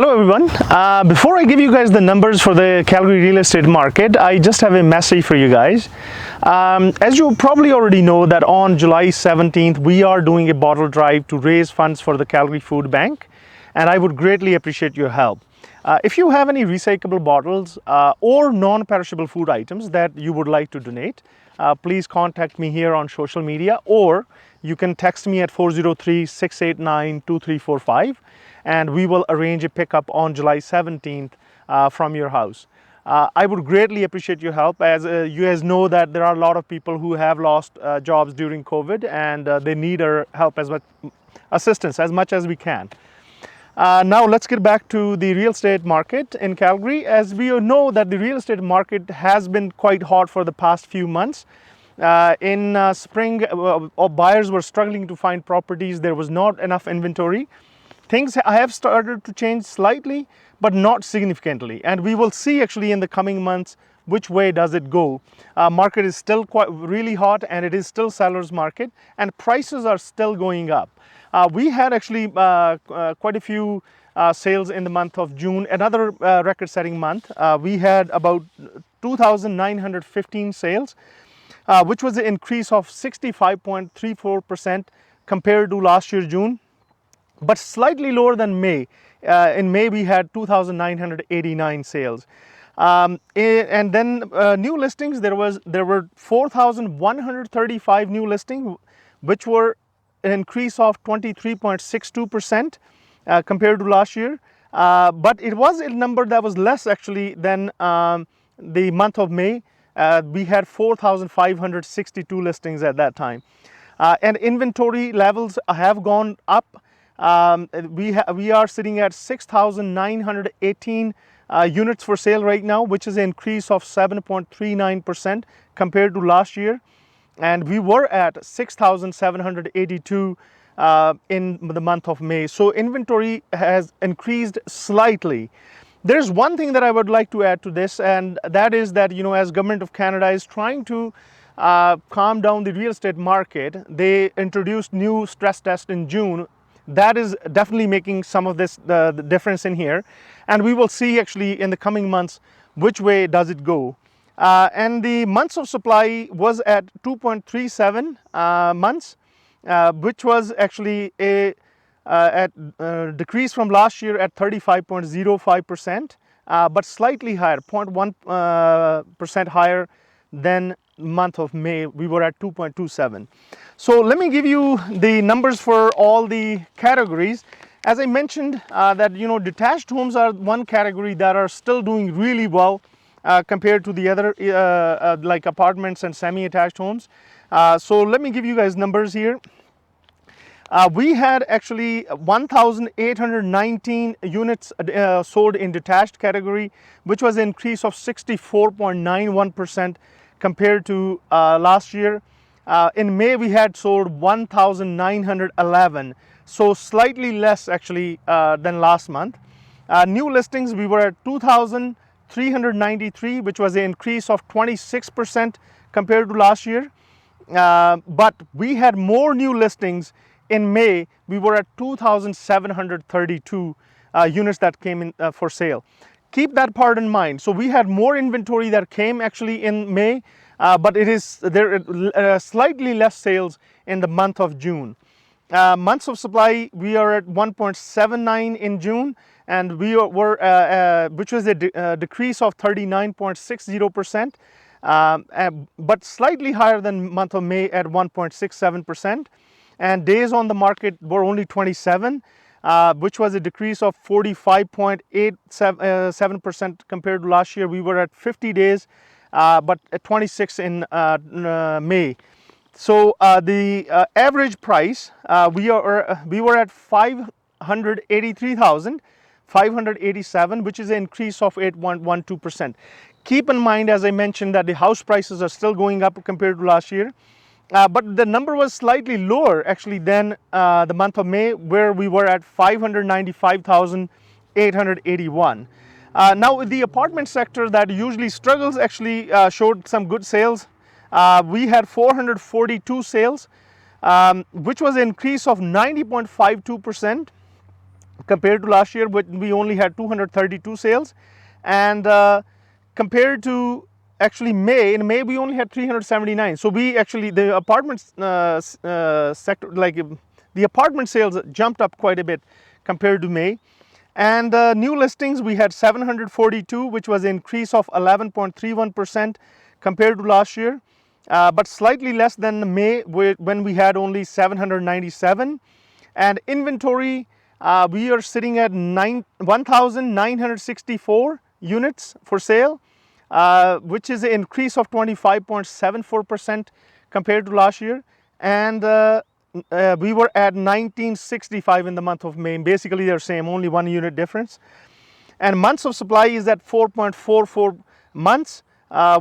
Hello everyone. Before I give you guys the numbers for the Calgary real estate market, I just have a message for you guys. As you probably already know that on July 17th, we are doing a bottle drive to raise funds for the Calgary Food Bank, and I would greatly appreciate your help. If you have any recyclable bottles or non-perishable food items that you would like to donate, please contact me here on social media, or you can text me at 403-689-2345 and we will arrange a pickup on July 17th from your house. I would greatly appreciate your help, as you guys know that there are a lot of people who have lost jobs during COVID, and they need our help as much assistance as much as we can. Now let's get back to the real estate market in Calgary. As we know that the real estate market has been quite hot for the past few months. In spring, buyers were struggling to find properties. There was not enough inventory. Things have started to change slightly, but not significantly. And we will see actually in the coming months which way does it go. Market is still really hot, and it is still seller's market, and prices are still going up. We had actually quite a few sales in the month of June, another record-setting month. We had about 2,915 sales, which was an increase of 65.34% compared to last year June, but slightly lower than May. In May we had 2,989 sales. And then new listings, there were 4,135 new listings, which were an increase of 23.62% compared to last year. But it was a number that was less actually than the month of May. We had 4,562 listings at that time. And inventory levels have gone up. We are sitting at 6,918 units for sale right now, which is an increase of 7.39% compared to last year. And we were at 6,782 in the month of May. So inventory has increased slightly. There's one thing that I would like to add to this, and that is that, you know, as Government of Canada is trying to calm down the real estate market, they introduced new stress test in June. That is definitely making some of this the difference in here, and we will see actually in the coming months which way does it go. And the months of supply was at 2.37 months, which was actually a decrease from last year at 35.05%, but slightly higher, 0.1% higher than month of May. We were at 2.27. So let me give you the numbers for all the categories. As I mentioned, that, you know, detached homes are one category that are still doing really well compared to the other like apartments and semi-attached homes. So let me give you guys numbers here. We had actually 1,819 units sold in detached category, which was an increase of 64.91% compared to last year. In May, we had sold 1,911, so slightly less actually than last month. New listings, we were at 2,393, which was an increase of 26% compared to last year. But we had more new listings in May. We were at 2,732 units that came in for sale. Keep that part in mind. So we had more inventory that came actually in May, but there are slightly less sales in the month of June. Months of supply, we are at 1.79 in June, and which was a decrease of 39.60%, but slightly higher than month of May at 1.67%. And days on the market were only 27, which was a decrease of 45.87% compared to last year. We were at 50 days, but at 26 in May. So the average price, we were at 583,587, which is an increase of 8.12%. Keep in mind, as I mentioned, that the house prices are still going up compared to last year. But the number was slightly lower actually than the month of May, where we were at 595,881. Now the apartment sector that usually struggles actually showed some good sales. We had 442 sales, which was an increase of 90.52%. compared to last year, but we only had 232 sales. And compared to actually May, in May we only had 379. So we actually, the apartments sector, like the apartment sales jumped up quite a bit compared to May. And new listings, we had 742, which was an increase of 11.31% compared to last year, but slightly less than May when we had only 797. And inventory, we are sitting at 1,964 units for sale, which is an increase of 25.74% compared to last year. And we were at 1965 in the month of May. Basically, they're same, only 1 unit difference. And months of supply is at 4.44 months,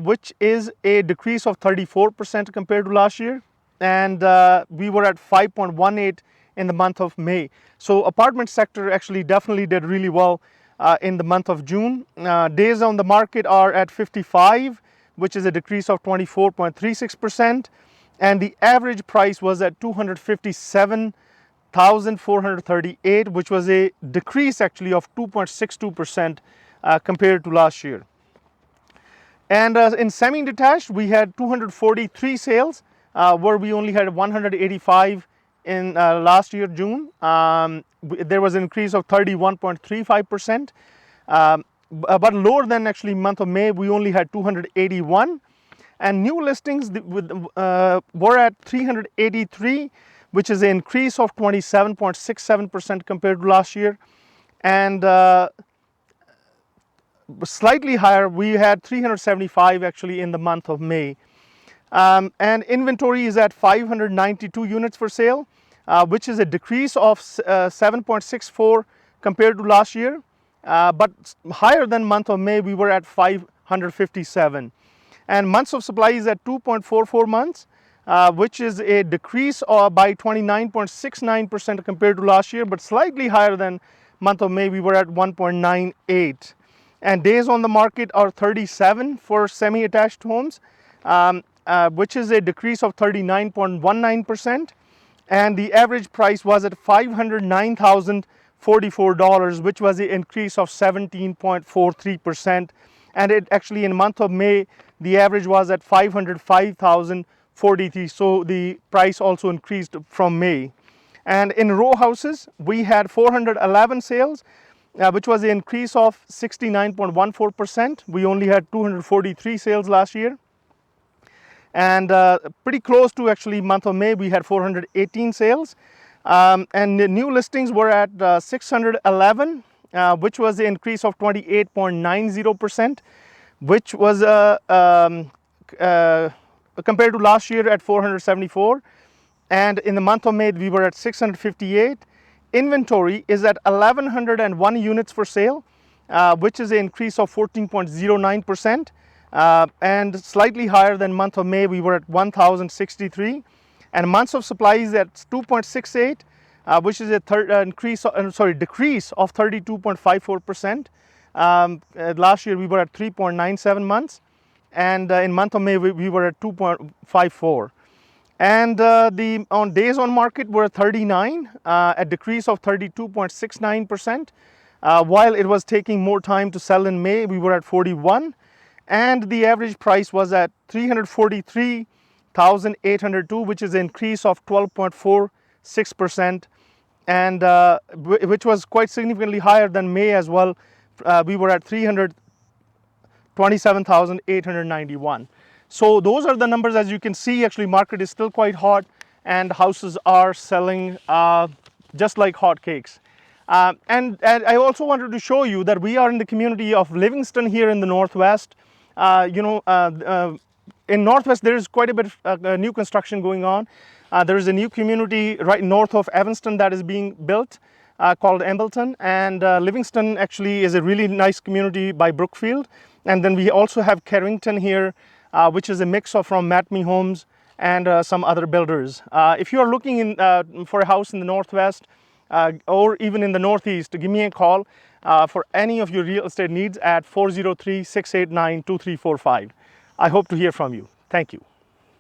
which is a decrease of 34% compared to last year. And we were at 5.18 in the month of May. So apartment sector actually definitely did really well in the month of June. Days on the market are at 55, which is a decrease of 24.36%. And the average price was at 257,438, which was a decrease actually of 2.62% compared to last year. And in semi-detached, we had 243 sales, where we only had 185 in last year, June. There was an increase of 31.35%, but lower than actually month of May. We only had 281. And new listings were at 383, which is an increase of 27.67% compared to last year. And slightly higher, we had 375 actually in the month of May. And inventory is at 592 units for sale, which is a decrease of 7.64 compared to last year, but higher than month of May. We were at 557. And months of supply is at 2.44 months, which is a decrease by 29.69% compared to last year, but slightly higher than month of May. We were at 1.98. And days on the market are 37 for semi-attached homes, which is a decrease of 39.19%. And the average price was at $509,044, which was an increase of 17.43%. And it actually, in month of May, the average was at $505,043. So the price also increased from May. And in row houses, we had 411 sales, which was an increase of 69.14%. We only had 243 sales last year. And pretty close to actually month of May, we had 418 sales. And the new listings were at 611, which was an increase of 28.90%, which was compared to last year at 474. And in the month of May, we were at 658. Inventory is at 1,101 units for sale, which is an increase of 14.09%, and slightly higher than month of May. We were at 1,063. And months of supply is at 2.68, which is a decrease of 32.54%. Last year we were at 3.97 months, and in month of May we were at 2.54. And on days on market were 39, a decrease of 32.69%. While it was taking more time to sell in May, we were at 41, and the average price was at $343,802, which is an increase of 12.46%, and which was quite significantly higher than May as well. We were at $327,891. So those are the numbers. As you can see, actually market is still quite hot, and houses are selling just like hotcakes. And I also wanted to show you that we are in the community of Livingston here in the Northwest. In Northwest there is quite a bit of new construction going on. There is a new community right north of Evanston that is being built called Embleton, and Livingston actually is a really nice community by Brookfield. And then we also have Carrington here, which is a mix of from Matme Homes and some other builders. If you are looking for a house in the Northwest or even in the Northeast, give me a call for any of your real estate needs at 403-689-2345. I hope to hear from you. Thank you.